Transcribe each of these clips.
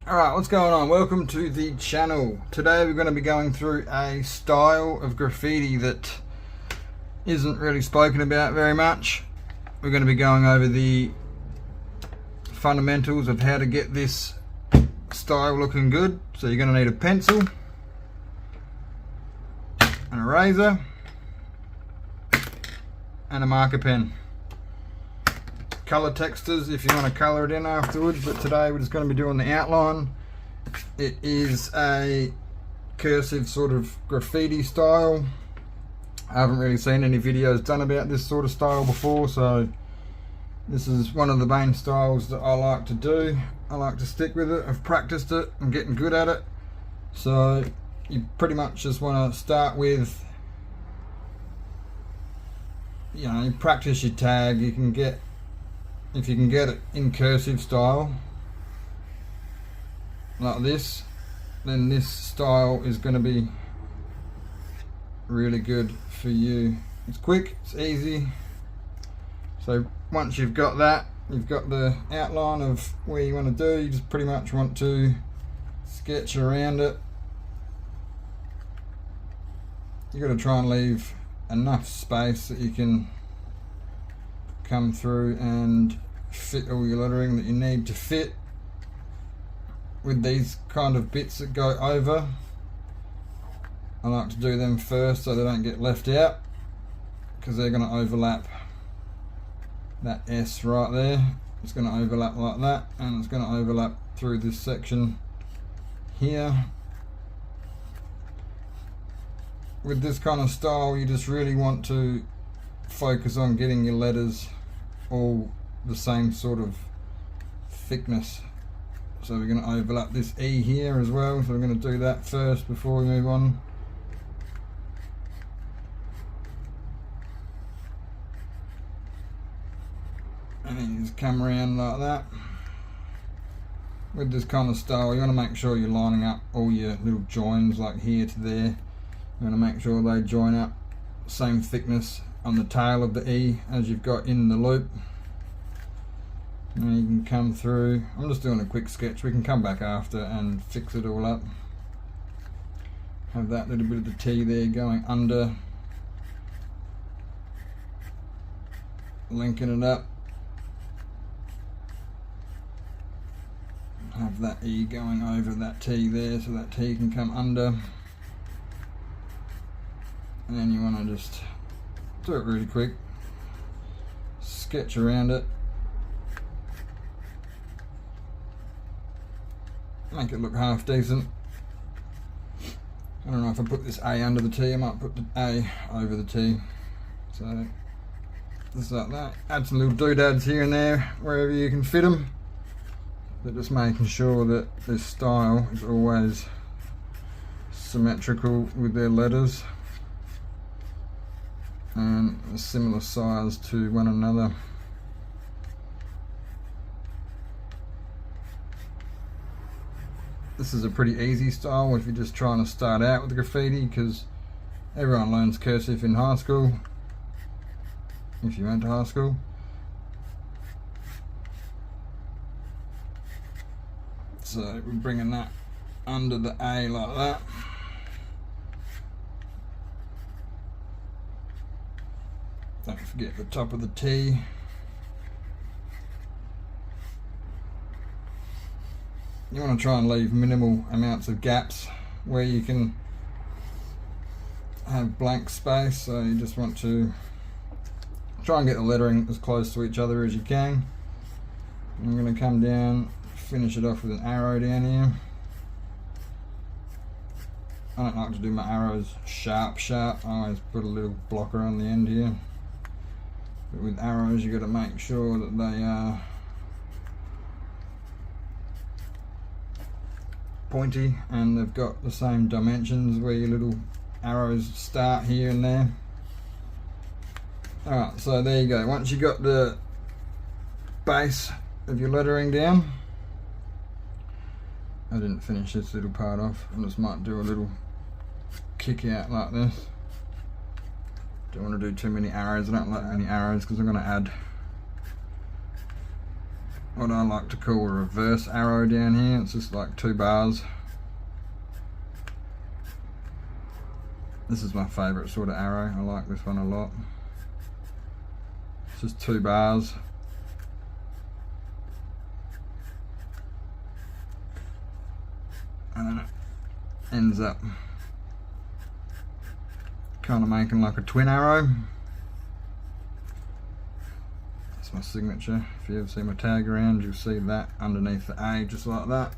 Alright, what's going on? Welcome to the channel. Today we're going to be going through a style of graffiti that isn't really spoken about very much. We're going to be going over the fundamentals of how to get this style looking good. So you're going to need a pencil, an eraser and a marker pen. Colour textures if you want to colour it in afterwards, but today we're just going to be doing the outline. It is a cursive sort of graffiti style. I haven't really seen any videos done about this sort of style before, so this is one of the main styles that I like to do. I like to stick with it. I've practiced it, I'm getting good at it. So you pretty much just want to start with, you practice your tag. You can get, if you can get it in cursive style like this, then this style is going to be really good for you. It's quick, it's easy. So once you've got that, you've got the outline of where you want to do, you just pretty much want to sketch around it. You've got to try and leave enough space that you can come through and fit all your lettering that you need to fit. With these kind of bits that go over, I like to do them first so they don't get left out, because they're going to overlap that S right there. It's going to overlap like that, and it's going to overlap through this section here. With this kind of style, you just really want to focus on getting your letters all the same sort of thickness. So we're going to overlap this E here as well, so we're going to do that first before we move on. And then you just come around like that. With this kind of style, you want to make sure you're lining up all your little joins, like here to there. You want to make sure they join up same thickness on the tail of the E as you've got in the loop. And you can come through. I'm just doing a quick sketch. We can come back after and fix it all up. Have that little bit of the T there going under, linking it up. Have that E going over that T there, so that T can come under. And then you want to just do it really quick, sketch around it, make it look half decent. I don't know if I put this A under the T, I might put the A over the T. So just like that. Add some little doodads here and there wherever you can fit them, but just making sure that this style is always symmetrical with their letters and a similar size to one another. This is a pretty easy style if you're just trying to start out with graffiti, because everyone learns cursive in high school, if you went to high school. So we're bringing that under the A like that. Don't forget the top of the T. You want to try and leave minimal amounts of gaps where you can have blank space, so you just want to try and get the lettering as close to each other as you can. I'm going to come down, finish it off with an arrow down here. I don't like to do my arrows sharp. I always put a little blocker on the end here. But with arrows, you got to make sure that they are pointy and they've got the same dimensions where your little arrows start here and there. Alright, so there you go. Once you got the base of your lettering down, I didn't finish this little part off. I just might do a little kick out like this. Don't want to do too many arrows. I don't like many arrows because I'm going to add what I like to call a reverse arrow down here. It's just like 2 bars. This is my favourite sort of arrow. I like this one a lot. It's just 2 bars. And then it ends up kind of making like a twin arrow. That's my signature. If you ever see my tag around, you'll see that underneath the A, just like that.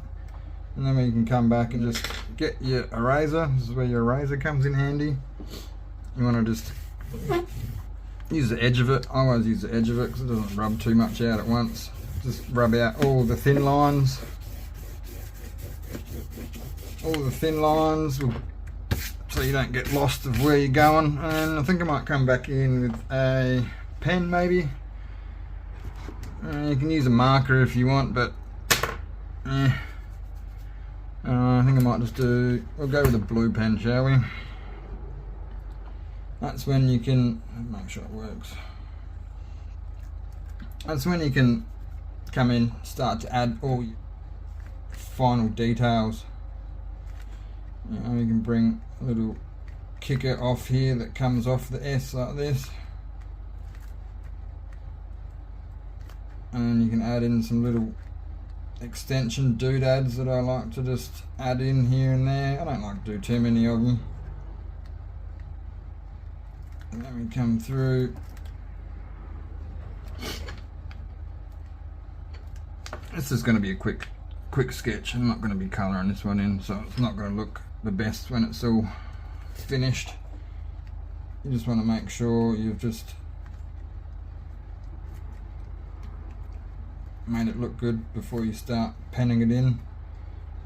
And then you can come back and just get your eraser. This is where your eraser comes in handy. You want to just use the edge of it. I always use the edge of it because it doesn't rub too much out at once. Just rub out all the thin lines. All the thin lines, so you don't get lost of where you're going. And I think I might come back in with a pen maybe. You can use a marker if you want, but I think I might just we'll go with a blue pen, shall we? That's when you can, make sure it works. That's when you can come in, start to add all your final details. You can bring a little kicker off here that comes off the S like this. And then you can add in some little extension doodads that I like to just add in here and there. I don't like to do too many of them. And then we come through. This is going to be a quick sketch. I'm not going to be colouring this one in, so it's not going to look the best when it's all finished. You just want to make sure you've just made it look good before you start penning it in.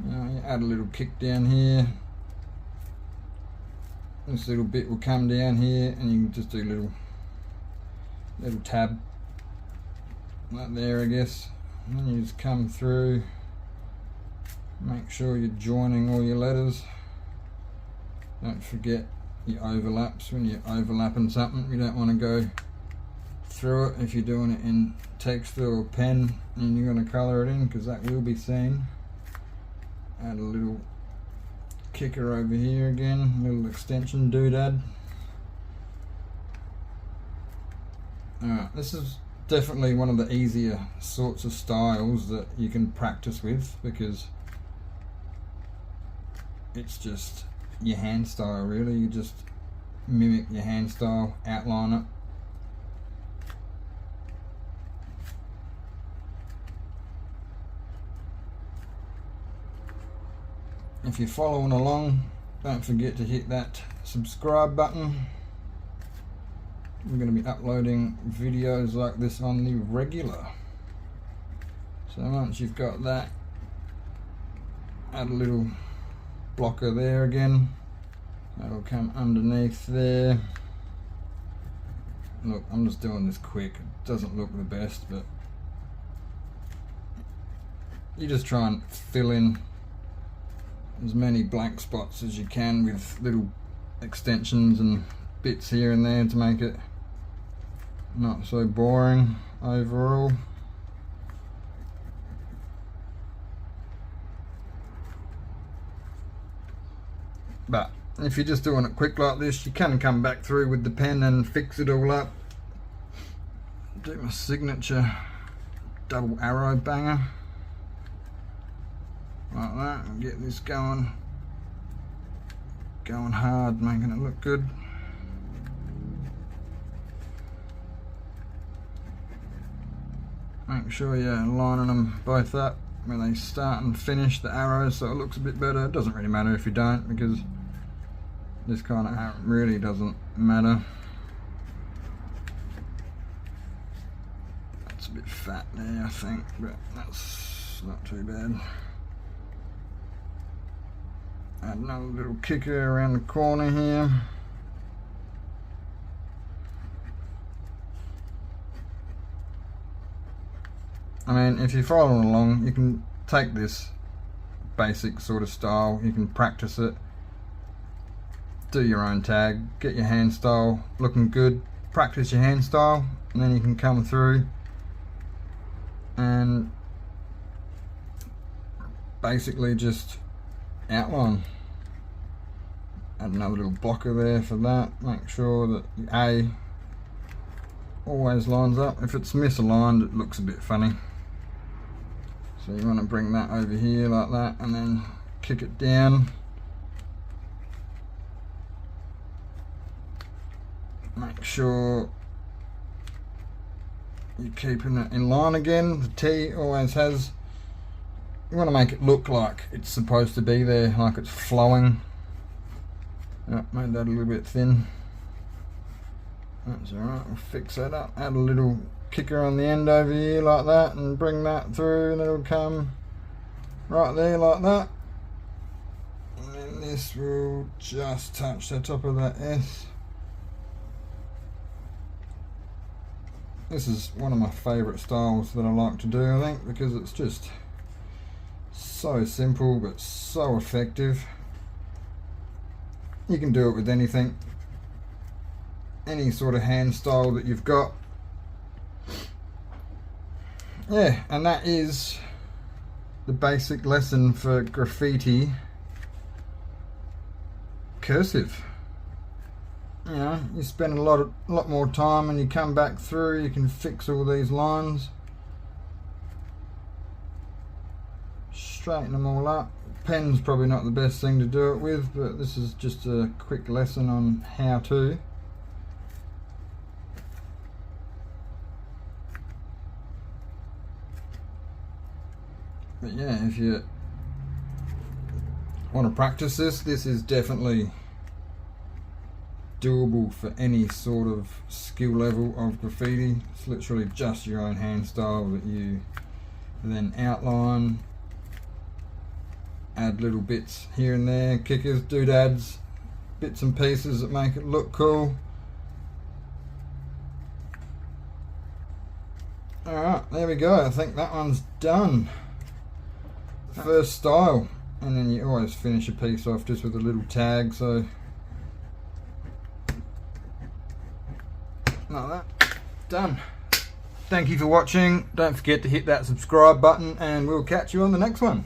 You add a little kick down here. This little bit will come down here, and you can just do a little tab like there, I guess. And then you just come through. Make sure you're joining all your letters. Don't forget your overlaps. When you're overlapping something, you don't want to go through it if you're doing it in text or pen and you're going to colour it in, because that will be seen. Add a little kicker over here again, a little extension doodad. Alright, this is definitely one of the easier sorts of styles that you can practice with, because it's just your hand style really. You just mimic your hand style, outline it. If you're following along, don't forget to hit that subscribe button. We're going to be uploading videos like this on the regular. So once you've got that, add a little blocker there again. That'll come underneath there. Look, I'm just doing this quick. It doesn't look the best, but you just try and fill in as many blank spots as you can with little extensions and bits here and there to make it not so boring overall. But if you're just doing it quick like this, you can come back through with the pen and fix it all up. Do my signature double arrow banger like that, and get this going hard, making it look good. Make sure you're lining them both up when they start and finish the arrows, so it looks a bit better. It doesn't really matter if you don't, because this kind of arrow really doesn't matter. That's a bit fat there, I think, but that's not too bad. Add another little kicker around the corner here. I mean, if you're following along, you can take this basic sort of style, you can practice it, do your own tag, get your hand style looking good, practice your hand style, and then you can come through and basically just outline. Add another little blocker there for that. Make sure that the A always lines up. If it's misaligned, it looks a bit funny. So you want to bring that over here like that and then kick it down. Make sure you're keeping it in line again. The T always has, you want to make it look like it's supposed to be there, like it's flowing. Made that a little bit thin. That's alright, we'll fix that up. Add a little kicker on the end over here like that and bring that through, and it'll come right there like that. And then this will just touch the top of that S. This is one of my favourite styles that I like to do, I think, because it's just so simple but so effective. You can do it with anything, any sort of hand style that you've got. Yeah, and that is the basic lesson for graffiti cursive. You know, you spend a lot more time and you come back through, you can fix all these lines, straighten them all up. Pen's probably not the best thing to do it with, but this is just a quick lesson on how to. But yeah, if you want to practice this is definitely doable for any sort of skill level of graffiti. It's literally just your own hand style that you then outline. Add little bits here and there, kickers, doodads, bits and pieces that make it look cool. Alright, there we go. I think that one's done. First style. And then you always finish a piece off just with a little tag, so like that. Done. Thank you for watching. Don't forget to hit that subscribe button and we'll catch you on the next one.